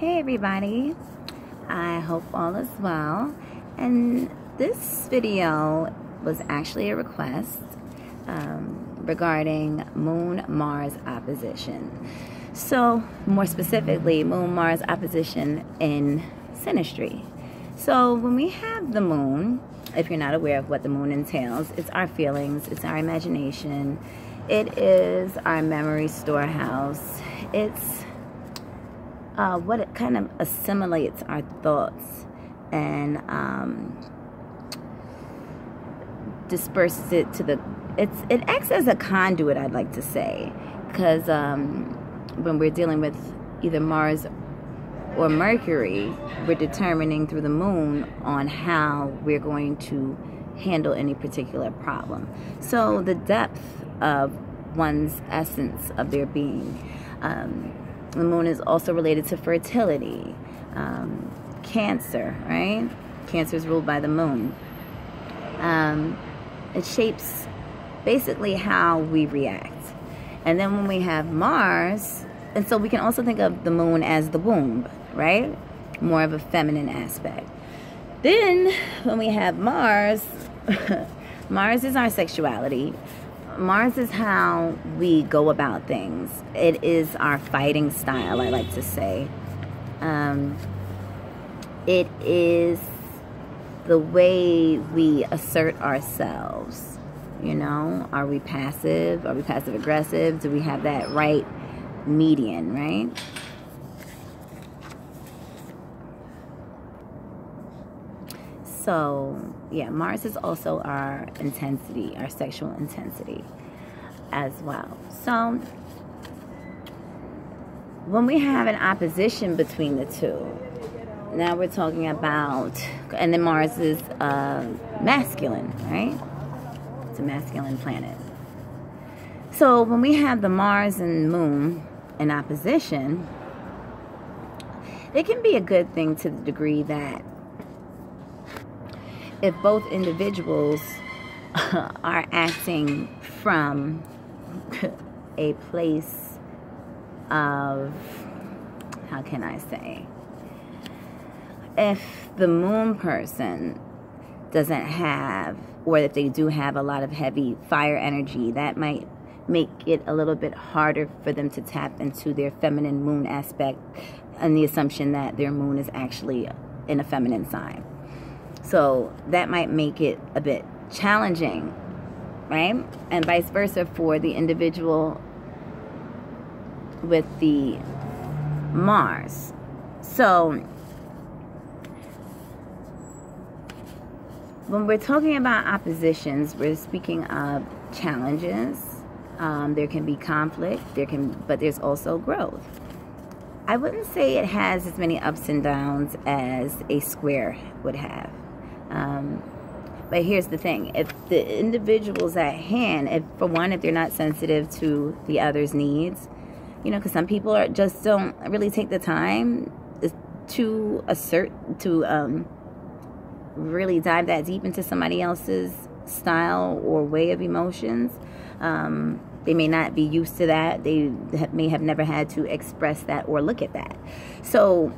Hey everybody, I hope all is well. And this video was actually a request regarding Moon-Mars opposition. So more specifically, Moon-Mars opposition in synastry. So when we have the moon, if you're not aware of what the moon entails, it's our feelings, it's our imagination, it is our memory storehouse, it's what it kind of assimilates our thoughts and disperses it to it acts as a conduit, I'd like to say, because when we're dealing with either Mars or Mercury, we're determining through the moon on how we're going to handle any particular problem. So the depth of one's essence of their being. The moon is also related to fertility, Cancer, right? Cancer is ruled by the moon. It shapes basically how we react. And then when we have Mars, and so we can also think of the moon as the womb, right? More of a feminine aspect. Then when we have Mars, Mars is our sexuality. Mars is how we go about things. It is our fighting style, I like to say. It is the way we assert ourselves. You know, are we passive? Are we passive aggressive? Do we have that right median, right? So, yeah, Mars is also our intensity, our sexual intensity as well. So, when we have an opposition between the two, now we're talking about, and then Mars is masculine, right? It's a masculine planet. So, when we have the Mars and Moon in opposition, it can be a good thing to the degree that if both individuals are acting from a place of, how can I say, if the moon person doesn't have, or if they do have a lot of heavy fire energy, that might make it a little bit harder for them to tap into their feminine moon aspect, and the assumption that their moon is actually in a feminine sign. So that might make it a bit challenging, right? And vice versa for the individual with the Mars. So when we're talking about oppositions, we're speaking of challenges. There can be conflict, but there's also growth. I wouldn't say it has as many ups and downs as a square would have. But here's the thing. If the individuals at hand, if they're not sensitive to the other's needs, you know, because some people just don't really take the time to really dive that deep into somebody else's style or way of emotions. They may not be used to that. They may have never had to express that or look at that. So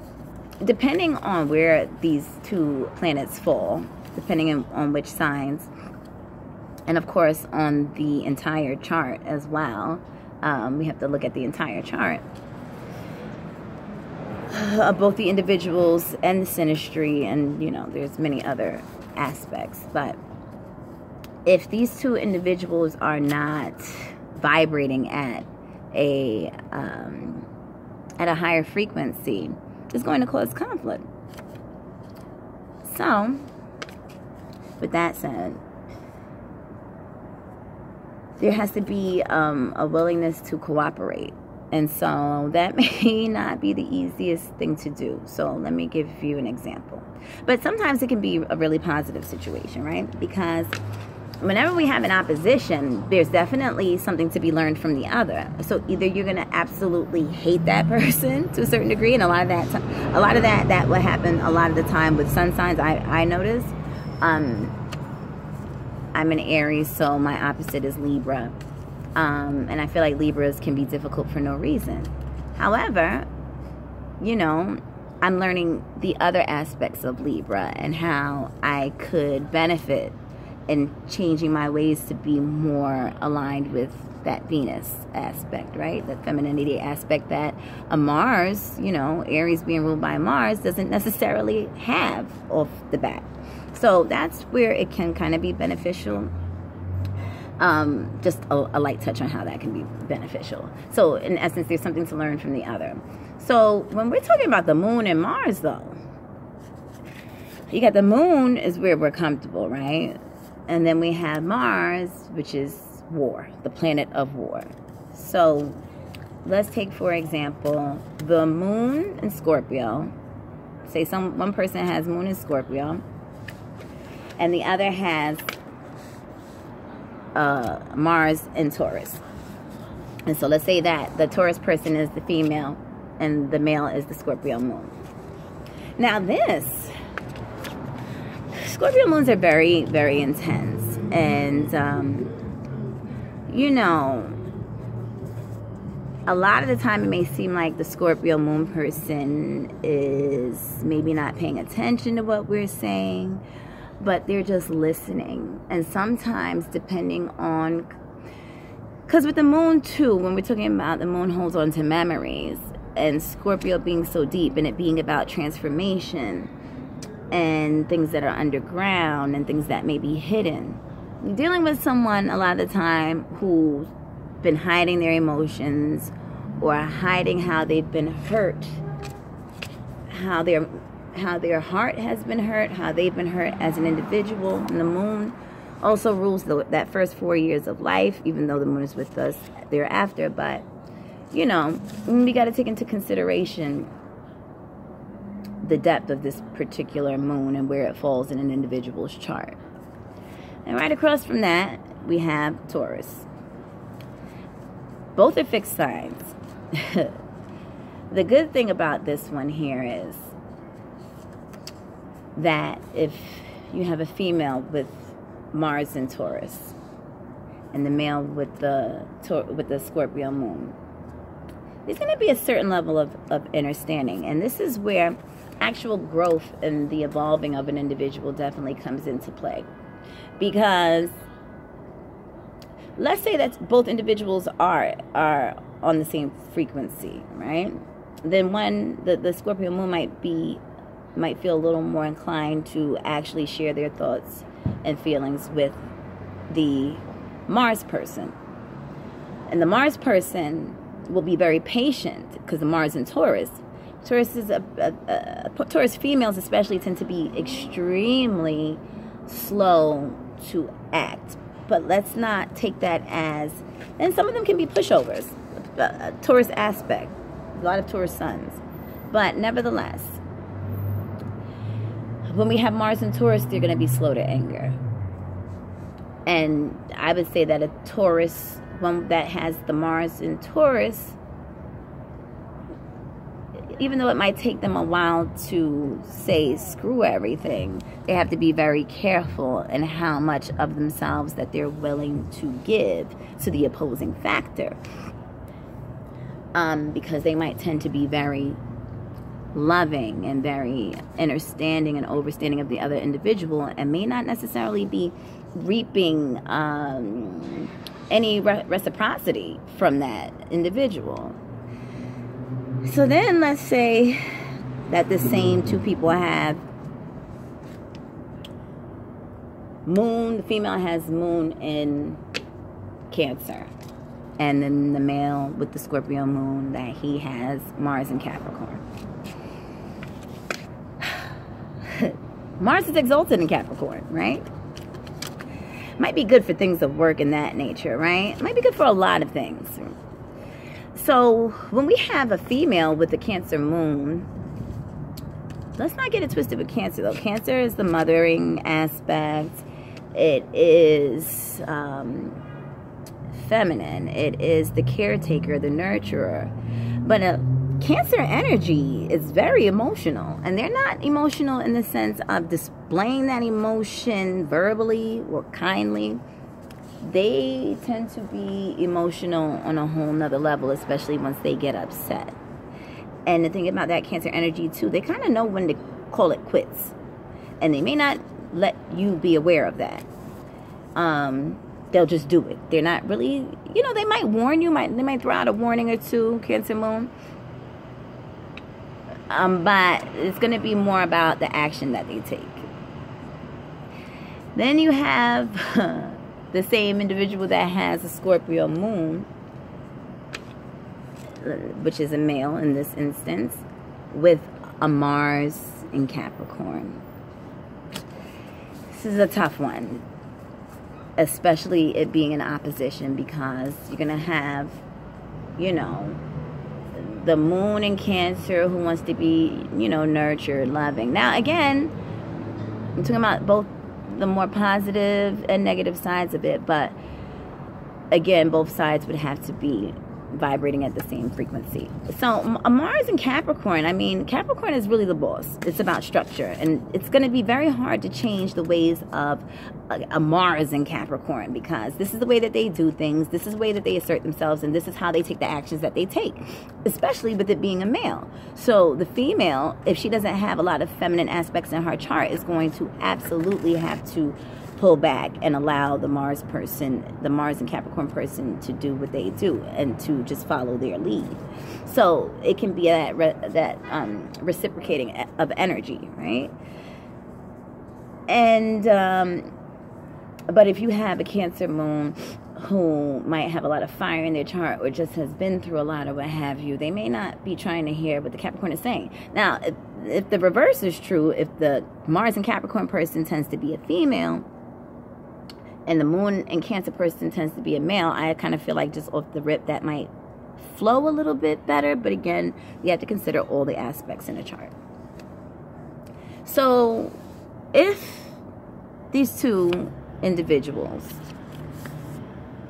depending on where these two planets fall, depending on which signs, and of course on the entire chart as well, we have to look at the entire chart of both the individuals and the synastry, and you know, there's many other aspects. But if these two individuals are not vibrating at a higher frequency, it's going to cause conflict. So, with that said, there has to be a willingness to cooperate. And so that may not be the easiest thing to do. So let me give you an example. But sometimes it can be a really positive situation, right? Because whenever we have an opposition, there's definitely something to be learned from the other. So either you're going to absolutely hate that person to a certain degree, and a lot of that will happen a lot of the time with sun signs. I notice. I'm an Aries, so my opposite is Libra. And I feel like Libras can be difficult for no reason. However, you know, I'm learning the other aspects of Libra and how I could benefit in changing my ways to be more aligned with that Venus aspect, right? That femininity aspect that a Mars, you know, Aries being ruled by Mars doesn't necessarily have off the bat. So that's where it can kind of be beneficial. Just a light touch on how that can be beneficial. So in essence, there's something to learn from the other. So when we're talking about the moon and Mars, though, you got the moon is where we're comfortable, right? And then we have Mars, which is war, the planet of war. So let's take, for example, the moon in Scorpio. Say one person has moon in Scorpio, and the other has Mars in Taurus. And so let's say that the Taurus person is the female and the male is the Scorpio moon. Now this, Scorpio moons are very, very intense. And, you know, a lot of the time it may seem like the Scorpio moon person is maybe not paying attention to what we're saying, but they're just listening. And sometimes depending on, because with the moon too, when we're talking about the moon holds on to memories, and Scorpio being so deep and it being about transformation and things that are underground and things that may be hidden. You're dealing with someone a lot of the time who's been hiding their emotions or hiding how they've been hurt, how their heart has been hurt, how they've been hurt as an individual. And the moon also rules that first 4 years of life, even though the moon is with us thereafter. But, you know, we got to take into consideration the depth of this particular moon and where it falls in an individual's chart. And right across from that, we have Taurus. Both are fixed signs. The good thing about this one here is that if you have a female with Mars in Taurus and the male with the Scorpio moon, there's going to be a certain level of understanding. And this is where actual growth and the evolving of an individual definitely comes into play. Because let's say that both individuals are on the same frequency, right? Then the Scorpio moon might feel a little more inclined to actually share their thoughts and feelings with the Mars person. And the Mars person will be very patient because the Mars in Taurus. Taurus is Taurus females especially tend to be extremely slow to act. But let's not take that as, and some of them can be pushovers, Taurus aspect, a lot of Taurus suns. But nevertheless, when we have Mars in Taurus, they're going to be slow to anger. And I would say that a Taurus, one that has the Mars in Taurus, even though it might take them a while to say screw everything, they have to be very careful in how much of themselves that they're willing to give to the opposing factor. Because they might tend to be very loving and very understanding and overstanding of the other individual and may not necessarily be reaping any reciprocity from that individual. So then let's say that the same two people have moon, the female has moon in Cancer, and then the male with the Scorpio moon, that he has Mars in Capricorn. Mars is exalted in Capricorn, right? Might be good for things of work and that nature, right? Might be good for a lot of things. So when we have a female with the Cancer moon, let's not get it twisted with Cancer, though. Cancer is the mothering aspect. It is feminine. It is the caretaker, the nurturer. But Cancer energy is very emotional. And they're not emotional in the sense of displaying that emotion verbally or kindly. They tend to be emotional on a whole nother level, especially once they get upset. And the thing about that Cancer energy too, they kind of know when to call it quits. And they may not let you be aware of that. They'll just do it. They're not really, you know, they might warn you, they might throw out a warning or two, Cancer moon. But it's going to be more about the action that they take. Then you have the same individual that has a Scorpio moon, which is a male in this instance, with a Mars in Capricorn. This is a tough one, especially it being in opposition, because you're going to have, you know, the moon in Cancer who wants to be, you know, nurtured, loving. Now, again, I'm talking about both the more positive and negative sides of it, but again, both sides would have to be vibrating at the same frequency. So a Mars in Capricorn, I mean, Capricorn is really the boss. It's about structure, and it's going to be very hard to change the ways of a Mars in Capricorn, because this is the way that they do things, this is the way that they assert themselves, and this is how they take the actions that they take, especially with it being a male. So the female, if she doesn't have a lot of feminine aspects in her chart, is going to absolutely have to pull back and allow the Mars and Capricorn person to do what they do and to just follow their lead. So it can be that reciprocating of energy, right? And but if you have a Cancer moon who might have a lot of fire in their chart, or just has been through a lot of what have you, they may not be trying to hear what the Capricorn is saying. Now, if the reverse is true, if the Mars and Capricorn person tends to be a female, and the moon and Cancer person tends to be a male, I kind of feel like just off the rip that might flow a little bit better. But again, you have to consider all the aspects in the chart. So if these two individuals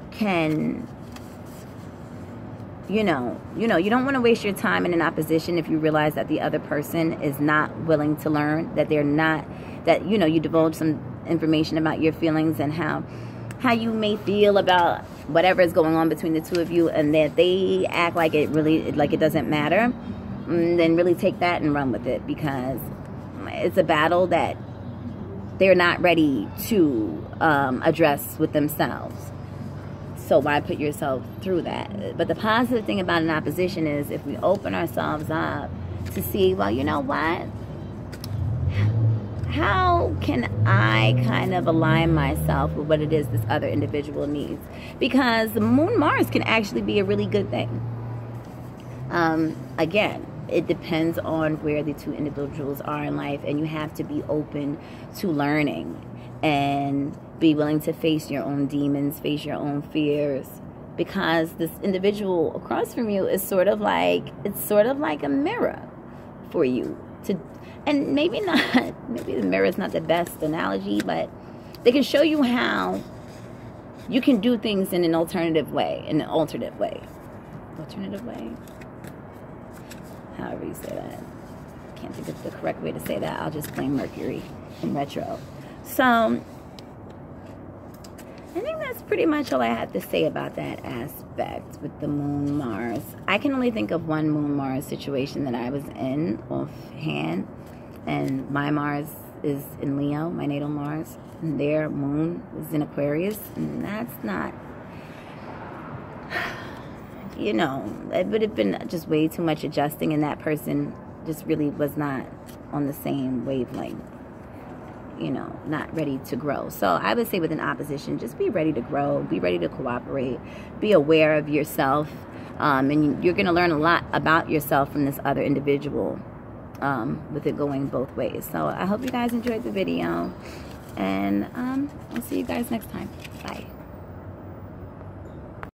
can, you don't want to waste your time in an opposition if you realize that the other person is not willing to learn, that they're not, that, you divulge some information about your feelings and how you may feel about whatever is going on between the two of you, and that they act like it doesn't matter, then really take that and run with it, because it's a battle that they're not ready to address with themselves. So why put yourself through that? But the positive thing about an opposition is if we open ourselves up to see, well, you know what? How can I kind of align myself with what it is this other individual needs? Because the Moon Mars can actually be a really good thing. Again, it depends on where the two individuals are in life, and you have to be open to learning and be willing to face your own demons, face your own fears, because this individual across from you is sort of like a mirror for you to. And maybe the mirror is not the best analogy, but they can show you how you can do things in an alternate way. However you say that. Can't think of the correct way to say that. I'll just blame Mercury in retro. So I think that's pretty much all I have to say about that aspect with the Moon Mars. I can only think of one Moon Mars situation that I was in offhand. And my Mars is in Leo, my natal Mars. And their moon is in Aquarius. And that's not, it would have been just way too much adjusting. And that person just really was not on the same wavelength. Not ready to grow. So I would say with an opposition, just be ready to grow. Be ready to cooperate. Be aware of yourself. And you're going to learn a lot about yourself from this other individual. With it going both ways. So I hope you guys enjoyed the video, and I'll see you guys next time. Bye.